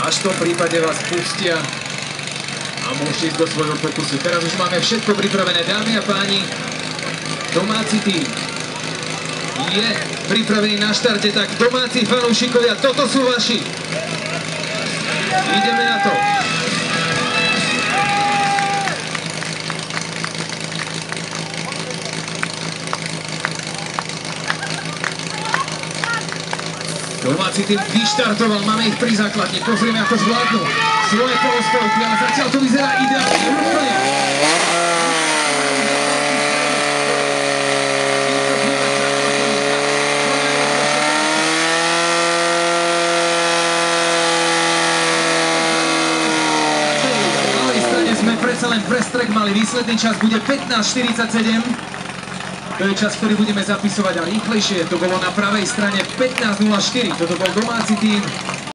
Až v tom prípade vás pustia a môžete ísť do svojho pokusu. Teraz už máme všetko pripravené, dámy a páni. Domáci tým je pripravený na štarte, tak domáci fanúšikovia, toto sú vaši. Ideme na to. Domáci tým vyštartoval, máme ich pri základni, pozrieme ako zvládnu svoje polostovky, ale zatiaľ to vyzerá ideálne, úplne. Na pravej strane sme predsa len prestrek mali, výsledný čas bude 15:47. To je čas, ktorý budeme zapisovať a rýchlejšie. To bolo na pravej strane 15:04. Toto bol domáci tým.